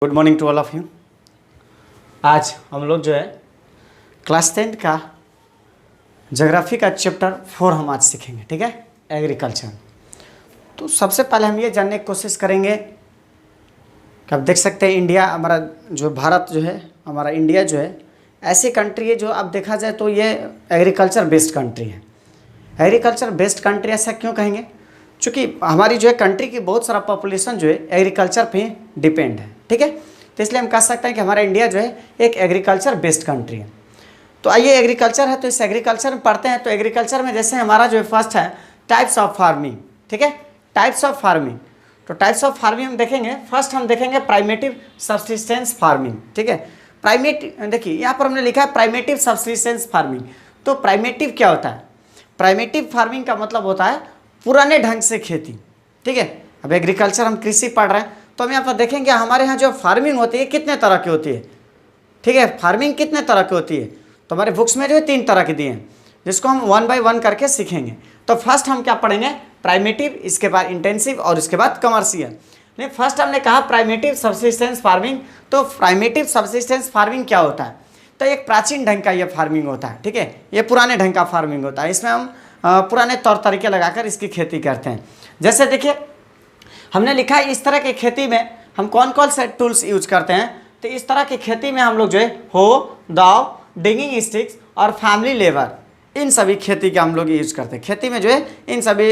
Good morning to all of you. आज हम लोग जो है क्लास 10 का ज्योग्राफी का चैप्टर 4 हम आज सीखेंगे, ठीक है, एग्रीकल्चर। तो सबसे पहले हम ये जानने की कोशिश करेंगे कि आप देख सकते हैं इंडिया, हमारा जो भारत जो है, हमारा इंडिया जो है ऐसी कंट्री है जो अब देखा जाए तो ये एग्रीकल्चर बेस्ड कंट्री है। एग्रीकल्चर बेस्ड कंट्री ऐसा क्यों कहेंगे? चूँकि हमारी जो है कंट्री की बहुत सारा पॉपुलेशन जो है एग्रीकल्चर पे डिपेंड है, ठीक है। तो इसलिए हम कह सकते हैं कि हमारा इंडिया जो है एक एग्रीकल्चर बेस्ड कंट्री है। तो आइए, एग्रीकल्चर है तो इस एग्रीकल्चर में पढ़ते हैं। तो एग्रीकल्चर में जैसे हमारा जो है फर्स्ट है टाइप्स ऑफ फार्मिंग, ठीक है, टाइप्स ऑफ फार्मिंग। तो टाइप्स ऑफ फार्मिंग हम देखेंगे, फर्स्ट हम देखेंगे प्राइमेटिव सब्सिस्टेंस फार्मिंग, ठीक है। प्राइमेटिव, देखिए यहाँ पर हमने लिखा है प्राइमेटिव सब्सिस्टेंस फार्मिंग। तो प्राइमेटिव क्या होता है? प्राइमेटिव फार्मिंग का मतलब होता है पुराने ढंग से खेती, ठीक है। अब एग्रीकल्चर हम कृषि पढ़ रहे हैं तो हम यहाँ पर देखेंगे हमारे यहाँ जो फार्मिंग होती है कितने तरह की होती है, ठीक है। फार्मिंग कितने तरह की होती है? तो हमारे बुक्स में जो है 3 तरह की दिए हैं, जिसको हम 1 बाय 1 करके सीखेंगे। तो फर्स्ट हम क्या पढ़ेंगे? प्राइमेटिव, इसके बाद इंटेंसिव और इसके बाद कमर्शियल। नहीं, फर्स्ट हमने कहा प्राइमेटिव सब्सिस्टेंस फार्मिंग। तो प्राइमेटिव सब्सिस्टेंस फार्मिंग क्या होता है? तो एक प्राचीन ढंग का ये फार्मिंग होता है, ठीक है। ये पुराने ढंग का फार्मिंग होता है। इसमें हम पुराने तौर तरीके लगाकर इसकी खेती करते हैं। जैसे देखिए हमने लिखा है इस तरह की खेती में हम कौन कौन से टूल्स यूज करते हैं। तो इस तरह की खेती में हम लोग जो है हो, दाव, डिगिंग स्टिक्स और फैमिली लेबर, इन सभी खेती का हम लोग यूज करते हैं। खेती में जो है इन सभी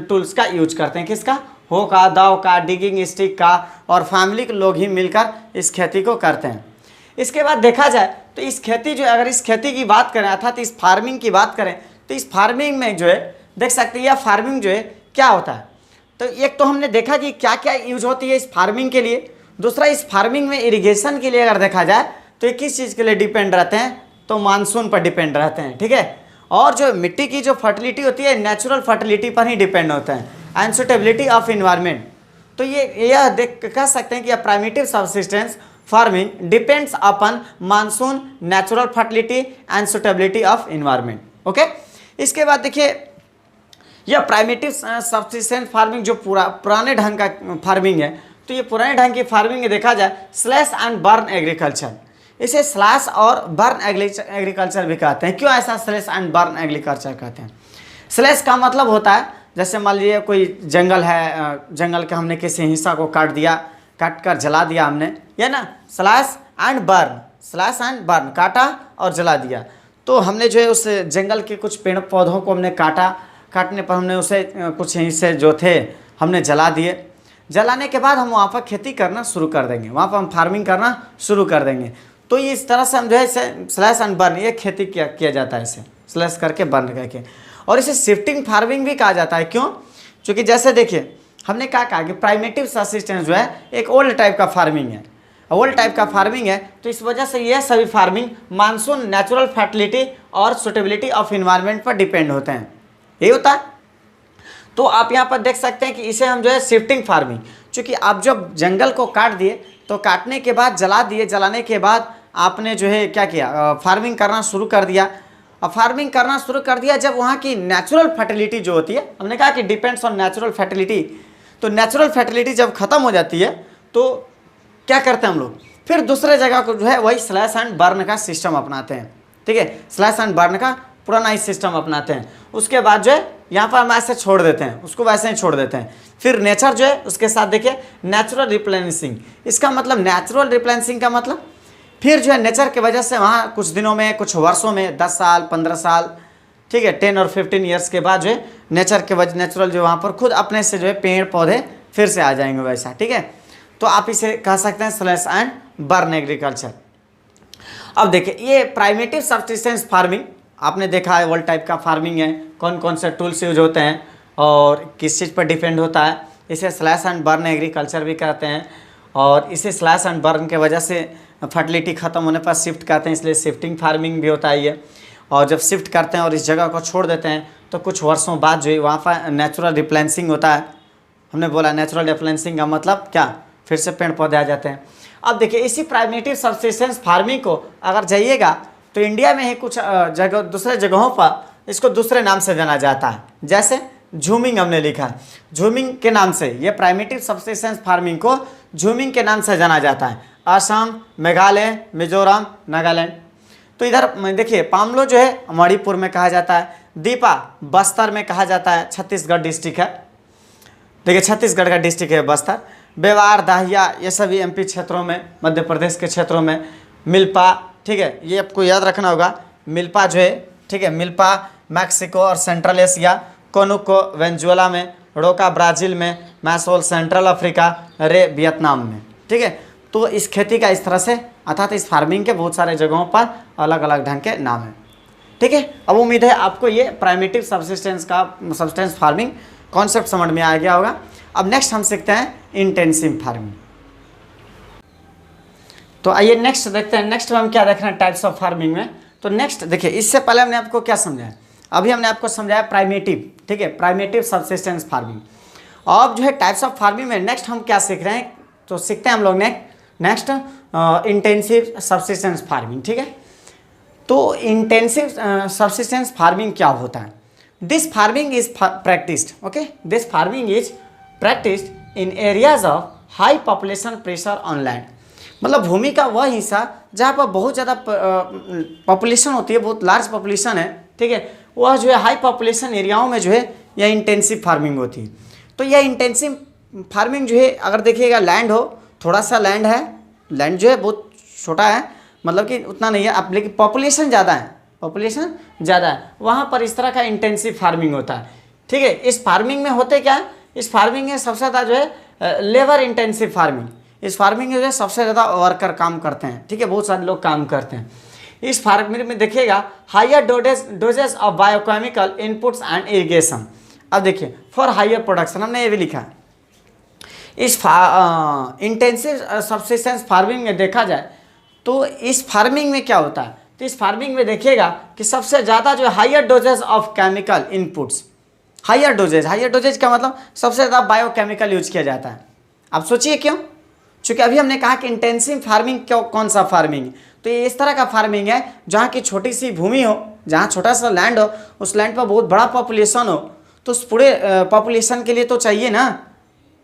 टूल्स का यूज करते हैं। किसका? हो का, दाव का, डिगिंग स्टिक का और फैमिली के लोग ही मिलकर इस खेती को करते हैं। इसके बाद देखा जाए तो इस खेती जो, अगर इस खेती की बात करें अर्थात इस फार्मिंग की बात करें तो इस फार्मिंग में जो है देख सकते हैं यह फार्मिंग जो है क्या होता है। तो एक तो हमने देखा कि क्या क्या यूज होती है इस फार्मिंग के लिए। दूसरा, इस फार्मिंग में इरिगेशन के लिए अगर देखा जाए तो ये किस चीज़ के लिए डिपेंड रहते हैं? तो मानसून पर डिपेंड रहते हैं, ठीक है। और जो मिट्टी की जो फर्टिलिटी होती है नेचुरल फर्टिलिटी पर ही डिपेंड होता है, एंड सुटेबिलिटी ऑफ इन्वायरमेंट। तो ये यह देख कह सकते हैं कि primitive subsistence farming depends upon monsoon, natural fertility and suitability of environment, okay. इसके बाद देखिए यह प्राइमेटिव सब्सिस्टेंस फार्मिंग जो पुराने ढंग का फार्मिंग है, तो ये पुराने ढंग की फार्मिंग में देखा जाए स्लैश एंड बर्न एग्रीकल्चर, इसे स्लैश और बर्न एग्रीकल्चर भी कहते हैं। क्यों ऐसा स्लैश एंड बर्न एग्रीकल्चर कहते हैं? स्लैश का मतलब होता है जैसे मान लीजिए कोई जंगल है, जंगल के हमने किसी हिस्सा को काट दिया, काट कर जला दिया हमने, ये ना slash and burn, slash and burn, काटा और जला दिया। तो हमने जो है उस जंगल के कुछ पेड़ पौधों को हमने काटा, काटने पर हमने उसे कुछ हिस्से जो थे हमने जला दिए। जलाने के बाद हम वहाँ पर खेती करना शुरू कर देंगे, वहाँ पर हम फार्मिंग करना शुरू कर देंगे। तो ये इस तरह से हम जो है इसे स्लैश एंड बर्न, ये खेती किया जाता है, इसे स्लैश करके बर्न करके। और इसे शिफ्टिंग फार्मिंग भी कहा जाता है। क्यों? क्योंकि जैसे देखिए हमने क्या कहा कि प्राइमेटिव सब्सिस्टेंस जो है एक ओल्ड टाइप का फार्मिंग है, ओल्ड टाइप का फार्मिंग है। तो इस वजह से यह सभी फार्मिंग मानसून, नेचुरल फर्टिलिटी और सुटेबिलिटी ऑफ इन्वायरमेंट पर डिपेंड होते हैं, यही होता है। तो आप यहाँ पर देख सकते हैं कि इसे हम जो है शिफ्टिंग फार्मिंग, चूँकि आप जब जंगल को काट दिए तो काटने के बाद जला दिए, जलाने के बाद आपने जो है क्या किया, फार्मिंग करना शुरू कर दिया। अब फार्मिंग करना शुरू कर दिया जब वहाँ की नेचुरल फर्टिलिटी जो होती है, हमने कहा कि डिपेंड्स ऑन नेचुरल फर्टिलिटी। तो नेचुरल फर्टिलिटी जब खत्म हो जाती है तो क्या करते हैं हम लोग? फिर दूसरे जगह को जो है वही स्लैश एंड बर्न का सिस्टम अपनाते हैं, ठीक है। स्लैश एंड बर्न का पुराना ही सिस्टम अपनाते हैं। उसके बाद जो है यहाँ पर हम ऐसे छोड़ देते हैं, उसको वैसे ही छोड़ देते हैं। फिर नेचर जो है उसके साथ देखिए नेचुरल रिप्लेनिशिंग, इसका मतलब नेचुरल रिप्लेनिशिंग का मतलब फिर जो है नेचर की वजह से वहाँ कुछ दिनों में, कुछ वर्षों में, 10 साल 15 साल, ठीक है, 10 और 15 ईयर्स के बाद जो है नेचर के वजह, नेचुरल जो वहाँ पर खुद अपने से जो है पेड़ पौधे फिर से आ जाएंगे वैसा, ठीक है। तो आप इसे कह सकते हैं स्लैश एंड बर्न एग्रीकल्चर। अब देखिए ये प्राइमेटिव सब्सिस्टेंस फार्मिंग आपने देखा है वर्ल्ड टाइप का फार्मिंग है, कौन कौन से टूल्स यूज होते हैं और किस चीज़ पर डिपेंड होता है। इसे स्लैश एंड बर्न एग्रीकल्चर भी कहते हैं। और इसे स्लैश एंड बर्न के वजह से फर्टिलिटी ख़त्म होने पर शिफ्ट करते हैं, इसलिए शिफ्टिंग फार्मिंग भी होता है ये। और जब शिफ्ट करते हैं और इस जगह को छोड़ देते हैं तो कुछ वर्षों बाद जो है वहाँ पर नेचुरल रिप्लेनिशिंग होता है। हमने बोला नेचुरल रिप्लेनिशिंग का मतलब क्या? फिर से पेड़ पौधे आ जाते हैं। अब देखिए इसी प्राइमेटिव सब्सिस्टेंस फार्मिंग को अगर जाइएगा तो इंडिया में ही कुछ जगह, दूसरे जगहों पर इसको दूसरे नाम से जाना जाता है। जैसे झूमिंग हमने लिखा है, झूमिंग के नाम से, ये प्राइमेटिव सब्सिस्टेंस फार्मिंग को झूमिंग के नाम से जाना जाता है। असम, मेघालय, मिजोरम, नागालैंड। तो इधर देखिए पामलो जो है मणिपुर में कहा जाता है, दीपा बस्तर में कहा जाता है, छत्तीसगढ़ डिस्ट्रिक्ट है, देखिए छत्तीसगढ़ का डिस्ट्रिक्ट है बस्तर। बेवार, दाहिया ये सभी एमपी क्षेत्रों में, मध्य प्रदेश के क्षेत्रों में। मिल्पा, ठीक है, ये आपको याद रखना होगा, मिल्पा जो है, ठीक है, मिल्पा मैक्सिको और सेंट्रल एशिया, कोनुको वेनेजुएला में, रोका ब्राज़ील में, मैसोल सेंट्रल अफ्रीका, रे वियतनाम में, ठीक है। तो इस खेती का इस तरह से, अर्थात इस फार्मिंग के बहुत सारे जगहों पर अलग अलग ढंग के नाम हैं, ठीक है। अब उम्मीद है आपको ये प्राइमेटिव सब्सिस्टेंस फार्मिंग कॉन्सेप्ट समझ में आ गया होगा। अब नेक्स्ट हम सीखते हैं इंटेंसिव फार्मिंग। तो आइए नेक्स्ट देखते हैं, नेक्स्ट में हम क्या देख रहे हैं टाइप्स ऑफ फार्मिंग में। तो नेक्स्ट देखिए, इससे पहले हमने आपको क्या समझाया, अभी हमने आपको समझाया प्राइमेटिव, ठीक है, प्राइमेटिव सब्सिस्टेंस फार्मिंग। अब जो है टाइप्स ऑफ फार्मिंग में नेक्स्ट हम क्या सीख रहे हैं, तो सीखते हैं हम लोग नेक्स्ट इंटेंसिव सब्सिस्टेंस फार्मिंग, ठीक है। तो इंटेंसिव सब्सिस्टेंस फार्मिंग क्या होता है? This farming is practised, okay, this farming is practised in areas of high population pressure on land. मतलब भूमि का वह हिस्सा जहाँ पर बहुत ज़्यादा पॉपुलेशन होती है, बहुत लार्ज पॉपुलेशन है, ठीक है, वह जो है हाई पॉपुलेशन एरियाओं में जो है यह इंटेंसिव फार्मिंग होती है। तो यह इंटेंसिव फार्मिंग जो है, अगर देखिएगा लैंड हो, थोड़ा सा लैंड है, लैंड जो है बहुत छोटा है, मतलब कि उतना नहीं है अब, लेकिन पॉपुलेशन ज़्यादा है, पॉपुलेशन ज़्यादा है, वहाँ पर इस तरह का इंटेंसिव फार्मिंग होता है, ठीक है। इस फार्मिंग में होते क्या है, इस फार्मिंग में सबसे ज़्यादा जो है लेबर इंटेंसिव फार्मिंग, इस फार्मिंग में जो है सबसे ज़्यादा वर्कर काम करते हैं, ठीक है, बहुत सारे लोग काम करते हैं। इस फार्मिंग में देखिएगा higher doses of biochemical inputs and irrigation. अब देखिए फॉर हायर प्रोडक्शन, हमने ये भी लिखा है। इस इंटेंसिव सब्सिस्टेंस फार्मिंग में देखा जाए तो इस फार्मिंग में क्या होता है, तो इस फार्मिंग में देखिएगा कि सबसे ज़्यादा जो higher doses of chemical inputs, higher doses का मतलब सबसे ज़्यादा बायोकेमिकल यूज किया जाता है। आप सोचिए क्यों, चूँकि अभी हमने कहा कि इंटेंसिव फार्मिंग क्यों, कौन सा फार्मिंग, तो ये इस तरह का फार्मिंग है जहाँ की छोटी सी भूमि हो, जहाँ छोटा सा लैंड हो, उस लैंड पर बहुत बड़ा पॉपुलेशन हो, तो उस पूरे पॉपुलेशन के लिए तो चाहिए ना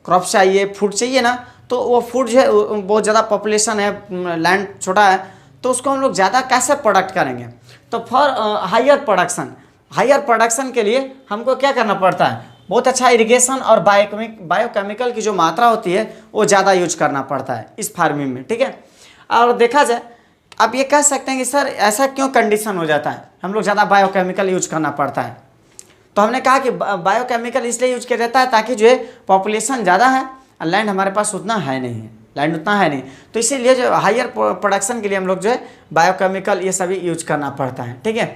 क्रॉप चाहिए, फूड चाहिए ना, तो वो फूड जो है बहुत ज़्यादा पॉपुलेशन है, लैंड छोटा है, तो उसको हम लोग ज़्यादा कैसे प्रोडक्ट करेंगे। तो फॉर हायर प्रोडक्शन के लिए हमको क्या करना पड़ता है, बहुत अच्छा इरिगेशन और बायोकेमिकल की जो मात्रा होती है वो ज़्यादा यूज करना पड़ता है इस फार्मिंग में, ठीक है। और देखा जाए, आप ये कह सकते हैं कि सर ऐसा क्यों कंडीशन हो जाता है, हम लोग ज़्यादा बायोकेमिकल यूज करना पड़ता है। तो हमने कहा कि बायोकेमिकल इसलिए यूज किया जाता है ताकि जो है पॉपुलेशन ज़्यादा है और लैंड हमारे पास उतना है नहीं है, लैंड उतना है नहीं, तो इसीलिए जो हायर प्रोडक्शन के लिए हम लोग जो है बायोकेमिकल ये सभी यूज करना पड़ता है, ठीक है।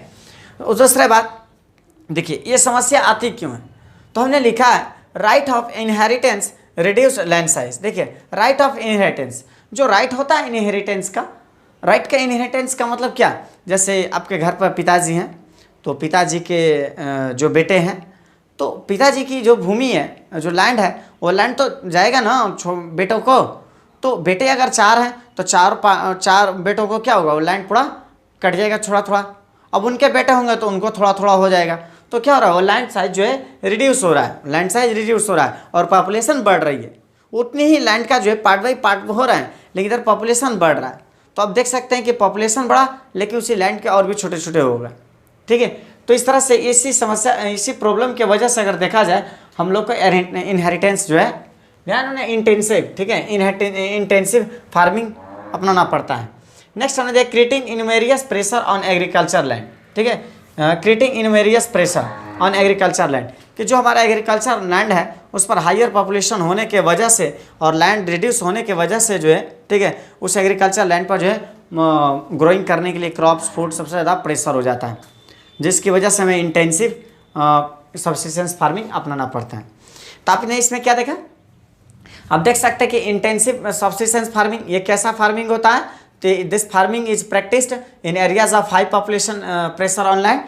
तो दूसरी बात देखिए, ये समस्या आती क्यों है, तो हमने लिखा है right of inheritance reduce land size. देखिए राइट ऑफ इनहेरिटेंस, जो राइट होता है इनहेरिटेंस का, राइट का इनहेरिटेंस का मतलब क्या, जैसे आपके घर पर पिताजी हैं, तो पिताजी के जो बेटे हैं, तो पिताजी की जो भूमि है, जो लैंड है, वो लैंड तो जाएगा ना बेटों को, तो बेटे अगर 4 हैं तो चार बेटों को क्या होगा, वो लैंड पूरा कट जाएगा थोड़ा थोड़ा। अब उनके बेटे होंगे तो उनको थोड़ा थोड़ा हो जाएगा, तो क्या हो रहा है, वो लैंड साइज जो है रिड्यूस हो रहा है, लैंड साइज रिड्यूस हो रहा है और पॉपुलेशन बढ़ रही है। उतनी ही लैंड का जो है पार्ट बाई पार्ट हो रहा है, लेकिन इधर पॉपुलेशन बढ़ रहा है। तो आप देख सकते हैं कि पॉपुलेशन बढ़ा लेकिन उसी लैंड के और भी छोटे छोटे हो गए, ठीक है। तो इस तरह से इसी समस्या, इसी प्रॉब्लम की वजह से अगर देखा जाए, हम लोग को इनहेरिटेंस जो है, ध्यान उन्हें इंटेंसिव, ठीक है, इंटेंसिव फार्मिंग अपनाना पड़ता है। नेक्स्ट हमने देखा creating injurious pressure on agriculture land, ठीक है, creating injurious pressure on agriculture land, कि जो हमारा एग्रीकल्चर लैंड है उस पर हायर पॉपुलेशन होने के वजह से और लैंड रिड्यूस होने के वजह से जो है, ठीक है, उस एग्रीकल्चर लैंड पर जो है ग्रोइंग करने के लिए क्रॉप्स फूड सबसे ज़्यादा प्रेशर हो जाता है, जिसकी वजह से हमें इंटेंसिव सब्सिस्टेंस फार्मिंग अपनाना पड़ता है। तो आपने इसमें क्या देखा, आप देख सकते हैं कि इंटेंसिव सब्सिस्टेंस फार्मिंग ये कैसा फार्मिंग होता है, तो this farming is practised in areas of high population pressure on land,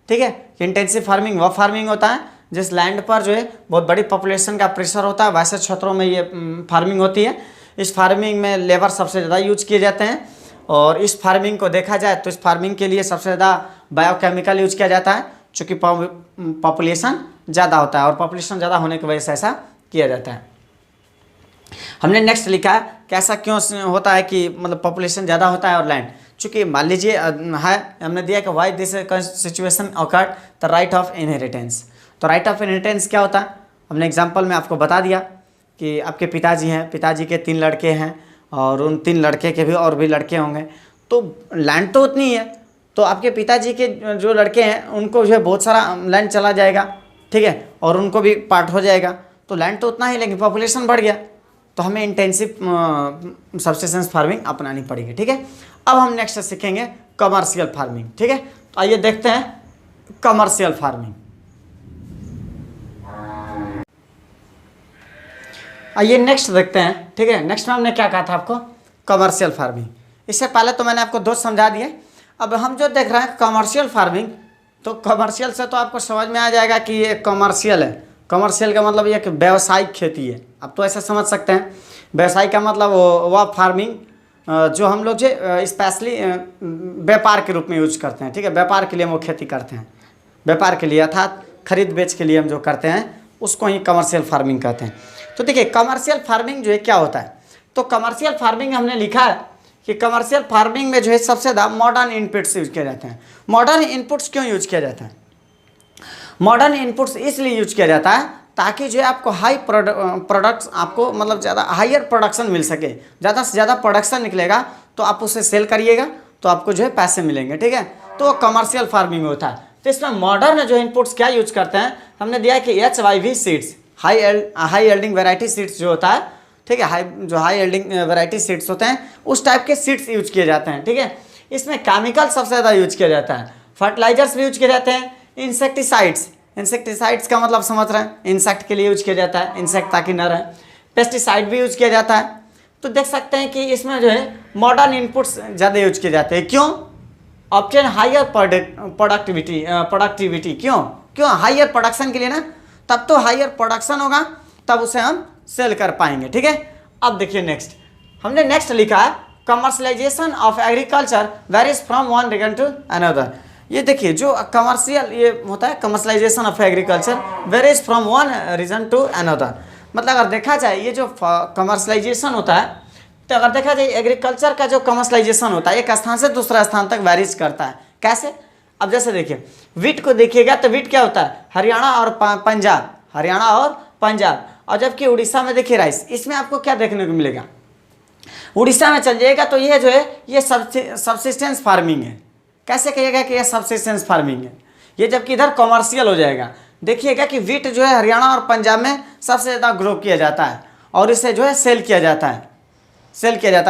ठीक है। इंटेंसिव फार्मिंग वह फार्मिंग होता है जिस लैंड पर जो है बहुत बड़ी पॉपुलेशन का प्रेशर होता है, वैसे क्षेत्रों में ये फार्मिंग होती है। इस फार्मिंग में लेबर सबसे ज़्यादा यूज किए जाते हैं, और इस फार्मिंग को देखा जाए तो इस फार्मिंग के लिए सबसे ज़्यादा बायोकेमिकल यूज किया जाता है, चूँकि पॉपुलेशन ज़्यादा होता है और पॉपुलेशन ज़्यादा होने की वजह से ऐसा किया जाता है। हमने नेक्स्ट लिखा है कि ऐसा क्यों होता है कि मतलब पॉपुलेशन ज़्यादा होता है और लैंड, चूँकि मान लीजिए है हमने दिया कि why this situation awkward the right of inheritance. तो राइट ऑफ इनहेरिटेंस क्या होता है, हमने एग्जांपल में आपको बता दिया कि आपके पिताजी हैं, पिताजी के 3 लड़के हैं और उन 3 लड़के के भी और भी लड़के होंगे, तो लैंड तो उतनी ही है, तो आपके पिताजी के जो लड़के हैं उनको जो है बहुत सारा लैंड चला जाएगा, ठीक है, और उनको भी पार्ट हो जाएगा, तो लैंड तो उतना ही, लेकिन पॉपुलेशन बढ़ गया, तो हमें इंटेंसिव सब्सिस्टेंस फार्मिंग अपनानी पड़ेगी, ठीक है। अब हम नेक्स्ट सीखेंगे कमर्शियल फार्मिंग, ठीक है। तो आइए देखते हैं कमर्शियल फार्मिंग। आइए नेक्स्ट देखते हैं, ठीक है। नेक्स्ट में हमने क्या कहा था आपको, कमर्शियल फार्मिंग। इससे पहले तो मैंने आपको 2 समझा दिए। अब हम जो देख रहे हैं कमर्शियल फार्मिंग, तो कमर्शियल से तो आपको समझ में आ जाएगा कि ये कमर्शियल है। कमर्शियल का मतलब ये कि व्यावसायिक खेती है, आप तो ऐसा समझ सकते हैं। व्यवसायिक का मतलब वह फार्मिंग जो हम लोग जो स्पेशली व्यापार के रूप में यूज करते हैं, ठीक है। व्यापार के लिए हम वो खेती करते हैं, व्यापार के लिए अर्थात खरीद बेच के लिए हम जो करते हैं उसको ही कमर्शियल फार्मिंग कहते हैं। तो देखिए कमर्शियल फार्मिंग जो है क्या होता है, तो कमर्शियल फार्मिंग हमने लिखा है कि कमर्शियल फार्मिंग में जो है सबसे ज़्यादा मॉडर्न इनपुट्स यूज किए जाते हैं। मॉडर्न इनपुट्स क्यों यूज किया जाता है, मॉडर्न इनपुट्स इसलिए यूज किया जाता है ताकि जो है आपको हाई प्रोडक्ट्स, आपको मतलब ज़्यादा हायर प्रोडक्शन मिल सके, ज़्यादा से ज़्यादा प्रोडक्शन निकलेगा तो आप उसे सेल करिएगा तो आपको जो है पैसे मिलेंगे, ठीक है। तो कमर्शियल फार्मिंग में होता है। तो इसमें मॉडर्न जो इनपुट्स क्या यूज करते हैं, हमने दिया है कि HYV seeds, high एल्डिंग variety seeds जो होता है, ठीक है, हाई एल्डिंग वेराइटी सीड्स होते हैं उस टाइप के सीड्स यूज किए जाते हैं, ठीक है। इसमें केमिकल सबसे ज़्यादा यूज किया जाता है, फर्टिलाइजर्स भी यूज किए जाते हैं, इंसेक्टिसाइड्स, इंसेक्टिसाइड्स का मतलब समझ रहे हैं, इंसेक्ट के लिए यूज किया जाता है, इंसेक्ट ताकि न रहे। पेस्टिसाइड भी यूज किया जाता है। तो देख सकते हैं कि इसमें जो है मॉडर्न इनपुट्स ज़्यादा यूज किए जाते हैं। क्यों, ऑब्टेन हायर प्रोडक्टिविटी, क्यों हायर प्रोडक्शन के लिए ना, तब तो हायर प्रोडक्शन होगा तब उसे हम सेल कर पाएंगे, ठीक है। अब देखिए नेक्स्ट, हमने नेक्स्ट लिखा है commercialisation of agriculture varies from one reason to another. ये देखिए जो कमर्शियल ये होता है, commercialisation of agriculture varies from one reason to another. मतलब अगर देखा जाए ये जो कमर्शलाइजेशन होता है, तो अगर देखा जाए एग्रीकल्चर का जो कमर्शलाइजेशन होता है एक स्थान से दूसरा स्थान तक वेरीज करता है। कैसे, अब जैसे देखिए वीट को देखिएगा तो वीट क्या होता है, हरियाणा और पंजाब, हरियाणा और पंजाब। और जबकि उड़ीसा में देखिए राइस, इसमें आपको क्या देखने को मिलेगा, उड़ीसा में चल जाएगा तो ये जो है ये सबसिस्टेंस फार्मिंग है। कैसे कहिएगा कि ये सबसिस्टेंस फार्मिंग है, ये जबकि इधर कमर्शियल हो जाएगा। देखिएगा कि वीट जो है हरियाणा और पंजाब में सबसे ज़्यादा ग्रो किया जाता है और इसे जो है सेल किया जाता है,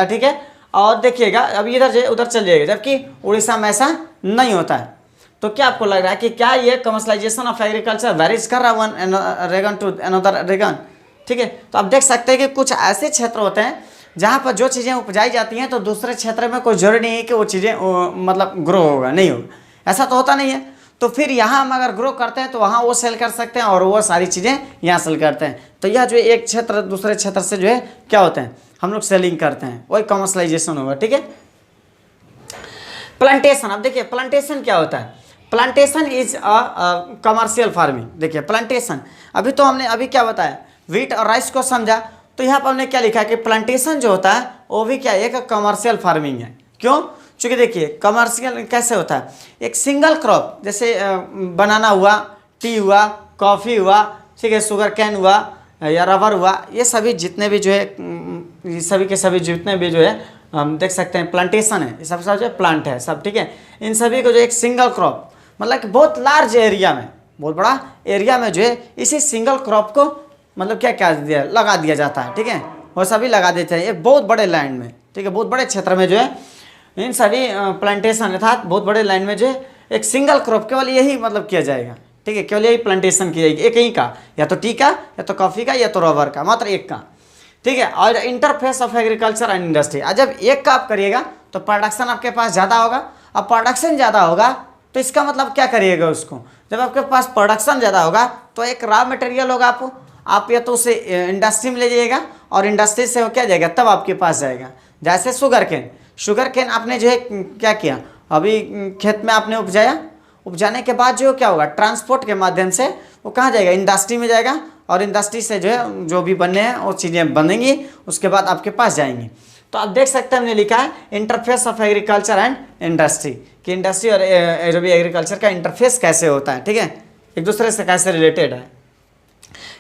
ठीक है। और देखिएगा अभी इधर उधर चल जाएगा, जबकि उड़ीसा में ऐसा नहीं होता है। तो क्या आपको लग रहा है कि क्या ये कमर्शलाइजेशन ऑफ एग्रीकल्चर वेरीज कर रहा है one reason to another reason, ठीक है। तो आप देख सकते हैं कि कुछ ऐसे क्षेत्र होते हैं जहाँ पर जो चीज़ें उपजाई जाती हैं तो दूसरे क्षेत्र में कोई जरूरी नहीं है कि वो चीज़ें मतलब ग्रो होगा, नहीं होगा, ऐसा तो होता नहीं है। तो फिर यहाँ हम अगर ग्रो करते हैं तो वहाँ वो सेल कर सकते हैं और वो सारी चीज़ें यहाँ सेल करते हैं। तो यह जो एक क्षेत्र दूसरे क्षेत्र से जो है क्या होते हैं, हम लोग सेलिंग करते हैं, वही कमर्शलाइजेशन होगा, ठीक है। प्लांटेशन, अब देखिए प्लांटेशन क्या होता है, plantation is a commercial farming. देखिए प्लांटेशन, अभी तो हमने अभी क्या बताया, वीट और राइस को समझा, तो यहाँ पर हमने क्या लिखा है कि प्लांटेशन जो होता है वो भी क्या है, एक कमर्शियल फार्मिंग है। क्यों, चूँकि देखिए कमर्शियल कैसे होता है, एक सिंगल क्रॉप, जैसे बनाना हुआ, टी हुआ, कॉफ़ी हुआ, ठीक है, शुगर कैन हुआ या रबर हुआ, ये सभी जितने भी जो है, ये सभी के सभी जितने भी जो है हम देख सकते हैं प्लांटेशन है, ये सब जो है प्लांट है सब, ठीक है। इन सभी को जो एक सिंगल क्रॉप, मतलब कि बहुत लार्ज एरिया में, बहुत बड़ा एरिया में जो है इसी सिंगल क्रॉप को मतलब क्या लगा दिया जाता है, ठीक है। वो सभी लगा देते हैं एक बहुत बड़े लैंड में, ठीक है, बहुत बड़े क्षेत्र में जो है इन सभी प्लांटेशन अर्थात बहुत बड़े लैंड में जो है एक सिंगल क्रॉप केवल यही मतलब किया जाएगा, ठीक है, केवल यही प्लांटेशन की जाएगी, एक ही का, या तो टी का, या तो कॉफ़ी का, या तो रबर का, मात्र एक का, ठीक है। और interface of agriculture and industry, जब एक का आप करिएगा तो प्रोडक्शन आपके पास ज़्यादा होगा, अब प्रोडक्शन ज़्यादा होगा तो इसका मतलब क्या करिएगा उसको, जब आपके पास प्रोडक्शन ज़्यादा होगा तो एक रॉ मटेरियल होगा, आप या तो उसे इंडस्ट्री में ले जाइएगा और इंडस्ट्री से वो क्या जाएगा तब आपके पास जाएगा। जैसे शुगर केन आपने जो है क्या किया, अभी खेत में आपने उपजाया, उपजाने के बाद जो क्या होगा, ट्रांसपोर्ट के माध्यम से वो कहाँ जाएगा, इंडस्ट्री में जाएगा, और इंडस्ट्री से जो है जो भी बनने हैं वो चीज़ें बनेंगी, उसके बाद आपके पास जाएंगी। तो आप देख सकते हैं हमने लिखा है interface of agriculture and industry, कि इंडस्ट्री और जो भी एग्रीकल्चर का इंटरफेस कैसे होता है, ठीक है, एक दूसरे से कैसे रिलेटेड है।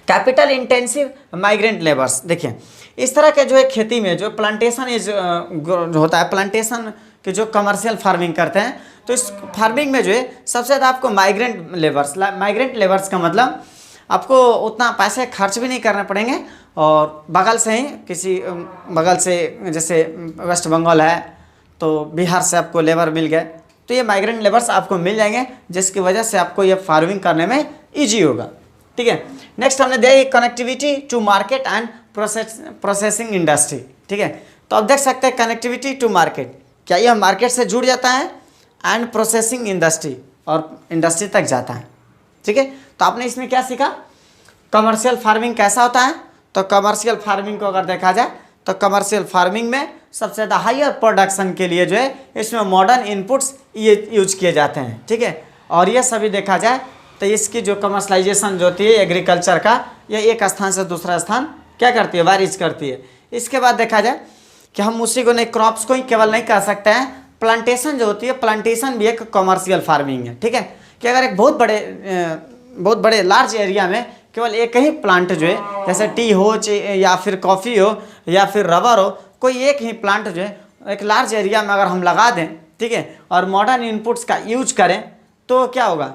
कैपिटल इंटेंसिव माइग्रेंट लेबर्स, देखिए इस तरह के जो है खेती में जो प्लांटेशन जो होता है, प्लांटेशन के जो कमर्शियल फार्मिंग करते हैं, तो इस फार्मिंग में जो है सबसे ज़्यादा आपको माइग्रेंट लेबर्स का मतलब आपको उतना पैसे खर्च भी नहीं करने पड़ेंगे, और बगल से ही किसी बगल से जैसे वेस्ट बंगाल है तो बिहार से आपको लेबर मिल गए, तो ये माइग्रेंट लेबर्स आपको मिल जाएंगे, जिसकी वजह से आपको ये फार्मिंग करने में ईजी होगा, ठीक है। नेक्स्ट हमने दिया connectivity to market and processing industry, ठीक है। तो आप देख सकते हैं कनेक्टिविटी टू मार्केट, क्या यह मार्केट से जुड़ जाता है, एंड प्रोसेसिंग इंडस्ट्री, और इंडस्ट्री तक जाता है, ठीक है। तो आपने इसमें क्या सीखा, कमर्शियल फार्मिंग कैसा होता है। तो कमर्शियल फार्मिंग को अगर देखा जाए तो कमर्शियल फार्मिंग में सबसे ज़्यादा हायर प्रोडक्शन के लिए जो है इसमें मॉडर्न इनपुट्स ये यूज किए जाते हैं, ठीक है। और ये सभी देखा जाए तो इसकी जो कमर्शलाइजेशन जो होती है एग्रीकल्चर का, ये एक स्थान से दूसरा स्थान क्या करती है, वारिज करती है। इसके बाद देखा जाए कि हम उसी को नहीं, क्रॉप्स को ही केवल नहीं कर सकते हैं, प्लांटेशन जो होती है, प्लांटेशन भी एक कमर्शियल फार्मिंग है, ठीक है। कि अगर एक बहुत बड़े लार्ज एरिया में केवल एक ही प्लांट जो है, जैसे टी हो या फिर कॉफ़ी हो या फिर रबर हो, कोई एक ही प्लांट जो है एक लार्ज एरिया में अगर हम लगा दें, ठीक है, और मॉडर्न इनपुट्स का यूज करें, तो क्या होगा,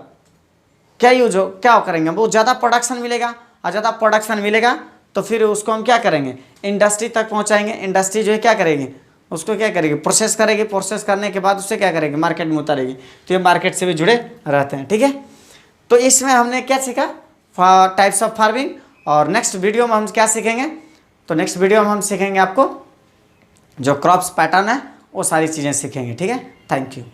क्या करेंगे, बहुत ज़्यादा प्रोडक्शन मिलेगा, और ज़्यादा प्रोडक्शन मिलेगा तो फिर उसको हम क्या करेंगे, इंडस्ट्री तक पहुंचाएंगे। इंडस्ट्री जो है क्या करेगी, उसको क्या करेगी, प्रोसेस करेगी, प्रोसेस करने के बाद उससे क्या करेगी, मार्केट में उतारेगी। तो ये मार्केट से भी जुड़े रहते हैं, ठीक है। तो इसमें हमने क्या सीखा, टाइप्स ऑफ फार्मिंग, और नेक्स्ट वीडियो में हम क्या सीखेंगे, तो नेक्स्ट वीडियो में हम सीखेंगे आपको जो क्रॉप्स पैटर्न है वो सारी चीज़ें सीखेंगे, ठीक है। Thank you.